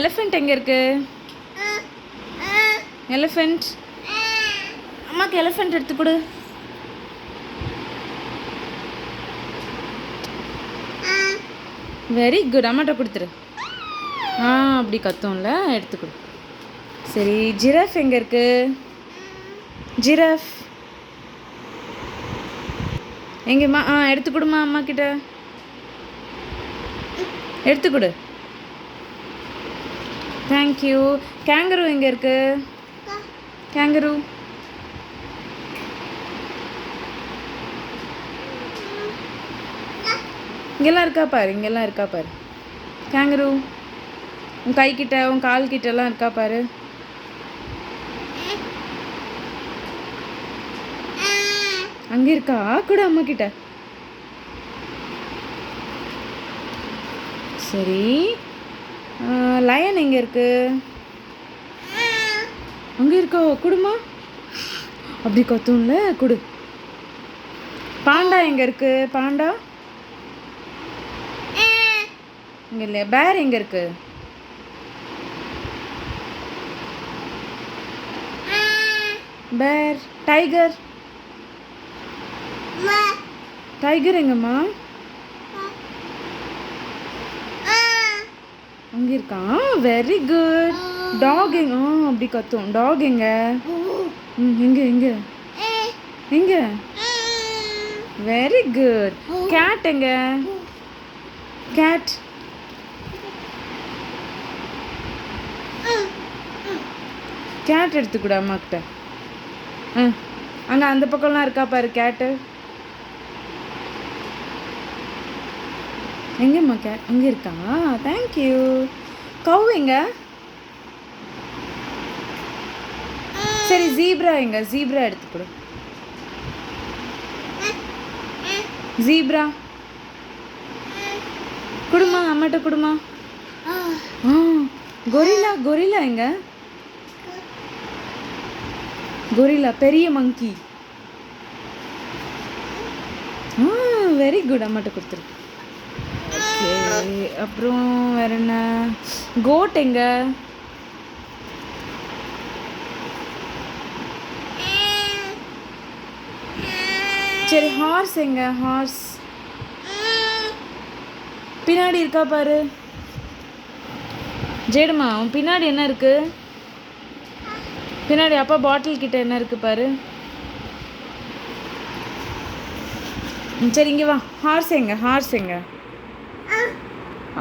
Elephant எங்கே இருக்கு? Elephant அம்மாக்கு எலிஃபெண்ட் எடுத்து கொடு. வெரி குட், அம்மாட்ட கொடுத்துரு. அப்படி கத்தும்ல, எடுத்து கொடு. சரி, ஜிராஃப் எங்கே இருக்கு? ஜிராஃப் எங்கேம்மா? எடுத்து கொடுமா, அம்மா கிட்ட எடுத்து கொடு. தேங்க்யூ. கேங்கரு எங்கே இருக்கு? கேங்கரு இங்கெல்லாம் இருக்கா பாரு, இங்கெல்லாம் இருக்கா பாரு. கேங்கரு உன் கை கிட்ட, உன் கால் கிட்டலாம் இருக்கா பாரு. அங்கே இருக்கா? கூட அம்மா கிட்ட. சரி, லயன் எங்கே இருக்கு? அங்கே இருக்கா? குடுமா. அப்படி கத்தும்ல, குடு. பாண்டா எங்கே இருக்கு? பாண்டா இங்கே இல்லையா? பேர் எங்கே இருக்கு? பேர். டைகர். டைகர் எங்கம்மா? அங்கே இருக்கான். Very good. டாக் எங்க? அப்படி கத்தும். டாக் எங்க? எங்க எங்க எங்க? Very good. கேட் எங்க? கேட் கேட் எடுத்துக்கூட அம்மாக்கிட்ட. அங்கே அந்த பக்கம்லாம் இருக்கா பாரு கேட்டு. எங்கேம்மா கேட்? அங்கே இருக்கா? தேங்க்யூ. கவ் எங்க? சரி, ஜீப்ரா எங்க? ஜீப்ரா எடுத்துக்கொடு. ஜீப்ரா குடுமா, அம்மாட்ட குடுமா. கொரில்லா. கொரில்லா எங்க? கொரில்லா பெரிய மங்கி. வெரி குட், அம்மாட்ட கொடுத்துரு. ஓகே, அப்புறம் வேற என்ன? கோட் எங்க? சரி, ஹார்ஸ் எங்க? ஹார்ஸ் பின்னாடி இருக்கா பாரு. ஜேடுமா, உன் பின்னாடி என்ன இருக்கு? பின்னாடி அப்பா பாட்டில் கிட்ட என்ன இருக்கு பாரு. சரி, இங்கே வா. ஹார்ஸ் எங்க? ஹார்ஸ் எங்க?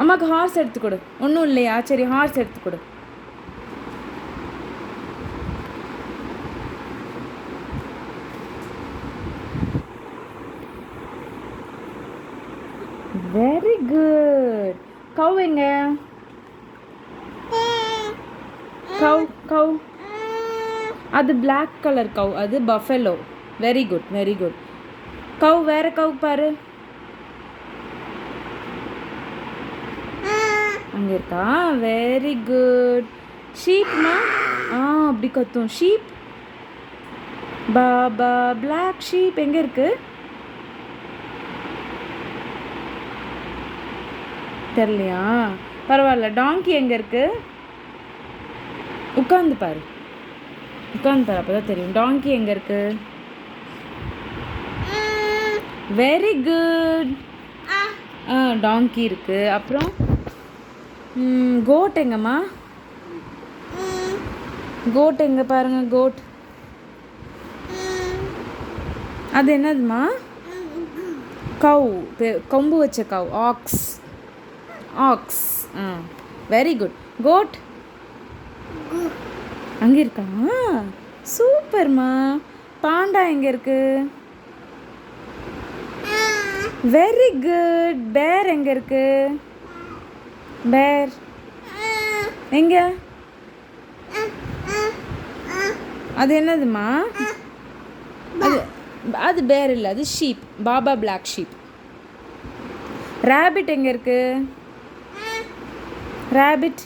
அம்மாவுக்கு ஹார்ஸ் எடுத்துக்கொடு. ஒன்றும் இல்லையா? சரி, ஹார்ஸ் எடுத்துக்கொடு. Very good. கவ் எங்க? கவ். கவ் அது பிளாக் கலர் கவ், அது buffalo. Very good, very good. Cow வேற கவ் பாரு. அங்கே இருக்கா? Very good. ஷீப்மா? அப்படி கத்தும். ஷீப். பாபா பிளாக் ஷீப் எங்கே இருக்கு? தெரியலையா? பரவாயில்ல. டாங்கி எங்கே இருக்கு? உட்காந்து பாரு, உட்காந்து பாரு, அப்போ தான் தெரியும். டாங்கி எங்கே இருக்கு? Very good. டாங்கி இருக்கு. அப்புறம் கோட் எங்கம்மா? கோட் எங்கே பாருங்க? கோட் அது என்னதுமா? கவ், கொம்பு வச்ச cow. Ox. Ox. Very good. Goat அங்கே இருக்கா? சூப்பர்மா. பாண்டா எங்கே இருக்கு? Very good. பேர் எங்கே இருக்கு? பேர் எங்க? அது என்னதுமா? அது பேர் இல்லை, அது sheep. Baa baa black sheep. Rabbit எங்கே இருக்கு? Rabbit.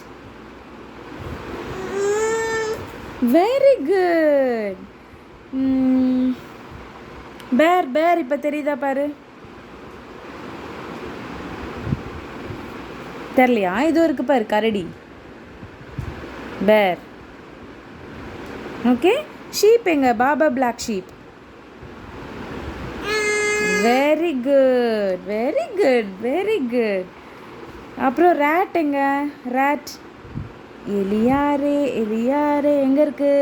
Very good. Bear. Bear இப்போ தெரியுதா பாரு. தெரியலையா? இது இருக்கு பாரு, கரடி. bear. Okay, sheep எங்க? Baba black sheep. Very good, very good, very good. அப்புறம் rat எங்க? rat. எலியாரே எலியாரே எங்கே இருக்கு?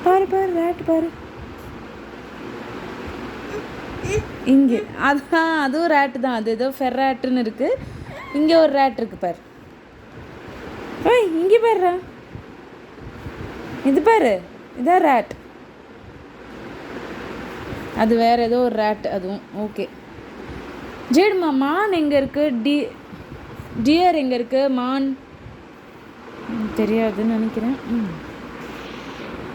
பாரு பாரு rat பாரு இங்கே. அதான் அதுவும் ரேட்டு தான். அது ஏதோ ஃபெர்ராட்டுன்னு இருக்குது. இங்கே ஒரு ரேட் இருக்குது பாரு. ஓய் இங்கே பாருடா. இது பாரு, இதான் ரேட். அது வேறு ஏதோ ஒரு ரேட் அதுவும். ஓகே ஜேடுமா, மான் எங்கே இருக்குது? டியர் எங்கே இருக்குது? மான் தெரியாதுன்னு நினைக்கிறேன்.